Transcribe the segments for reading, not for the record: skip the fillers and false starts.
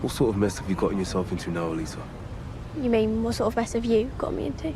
What sort of mess have you gotten yourself into now, Elisa? You mean, what sort of mess have you got me into?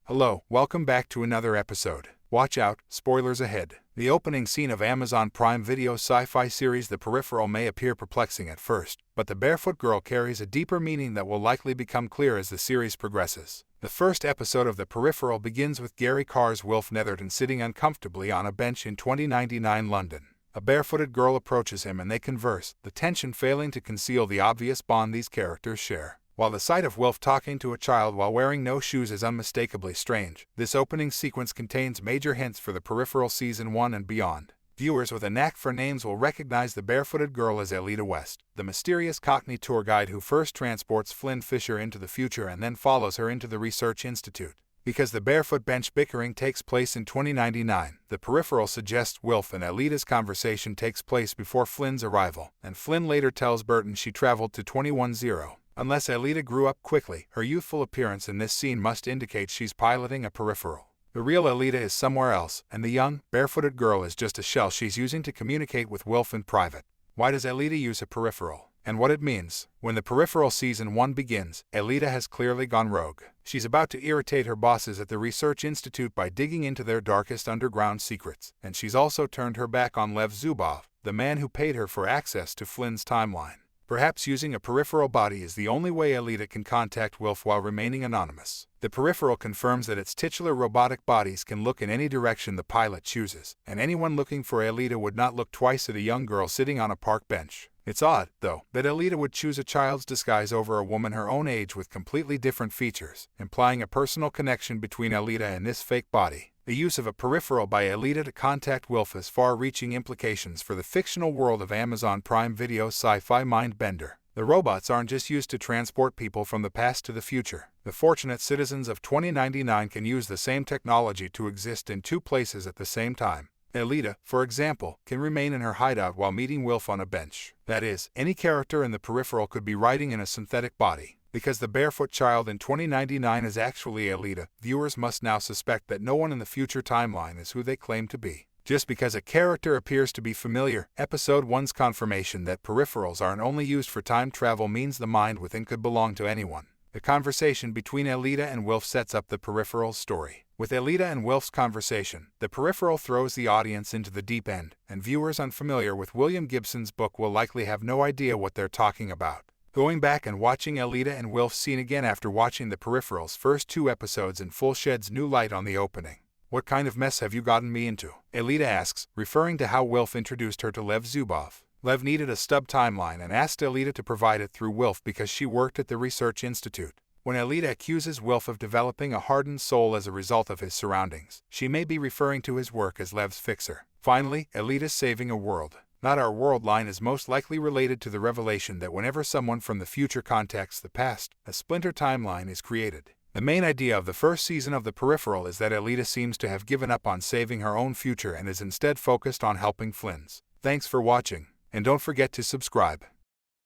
Hello, welcome back to another episode. Watch out, spoilers ahead. The opening scene of Amazon Prime Video's sci-fi series The Peripheral may appear perplexing at first, but the barefoot girl carries a deeper meaning that will likely become clear as the series progresses. The first episode of The Peripheral begins with Gary Carr's Wilf Netherton sitting uncomfortably on a bench in 2099 London. A barefooted girl approaches him and they converse, the tension failing to conceal the obvious bond these characters share. While the sight of Wilf talking to a child while wearing no shoes is unmistakably strange, this opening sequence contains major hints for The Peripheral Season 1 and beyond. Viewers with a knack for names will recognize the barefooted girl as Elita West, the mysterious Cockney tour guide who first transports Flynn Fisher into the future and then follows her into the research institute. Because the barefoot bench bickering takes place in 2099, The Peripheral suggests Wilf and Elita's conversation takes place before Flynn's arrival, and Flynn later tells Burton she traveled to 2110. Unless Elita grew up quickly, her youthful appearance in this scene must indicate she's piloting a peripheral. The real Elita is somewhere else, and the young, barefooted girl is just a shell she's using to communicate with Wilf in private. Why does Elita use a peripheral? And what it means? When The Peripheral Season 1 begins, Elita has clearly gone rogue. She's about to irritate her bosses at the Research Institute by digging into their darkest underground secrets, and she's also turned her back on Lev Zubov, the man who paid her for access to Flynn's timeline. Perhaps using a peripheral body is the only way Elita can contact Wilf while remaining anonymous. The peripheral confirms that its titular robotic bodies can look in any direction the pilot chooses, and anyone looking for Elita would not look twice at a young girl sitting on a park bench. It's odd, though, that Elita would choose a child's disguise over a woman her own age with completely different features, implying a personal connection between Elita and this fake body. The use of a peripheral by Elita to contact Wilf has far-reaching implications for the fictional world of Amazon Prime Video's sci-fi mind bender. The robots aren't just used to transport people from the past to the future. The fortunate citizens of 2099 can use the same technology to exist in two places at the same time. Elita, for example, can remain in her hideout while meeting Wilf on a bench. That is, any character in the peripheral could be riding in a synthetic body. Because the barefoot child in 2099 is actually Elita, viewers must now suspect that no one in the future timeline is who they claim to be. Just because a character appears to be familiar, Episode 1's confirmation that peripherals aren't only used for time travel means the mind within could belong to anyone. The conversation between Elita and Wilf sets up the peripheral's story. With Elita and Wilf's conversation, the peripheral throws the audience into the deep end, and viewers unfamiliar with William Gibson's book will likely have no idea what they're talking about. Going back and watching Elita and Wilf's scene again after watching the peripheral's first two episodes in full sheds new light on the opening. What kind of mess have you gotten me into? Elita asks, referring to how Wilf introduced her to Lev Zubov. Lev needed a stub timeline and asked Elita to provide it through Wilf because she worked at the Research Institute. When Elita accuses Wilf of developing a hardened soul as a result of his surroundings, she may be referring to his work as Lev's fixer. Finally, Elita's saving a world. Not our world line is most likely related to the revelation that whenever someone from the future contacts the past, a splinter timeline is created. The main idea of the first season of The Peripheral is that Elita seems to have given up on saving her own future and is instead focused on helping Flynn's. Thanks for watching, and don't forget to subscribe.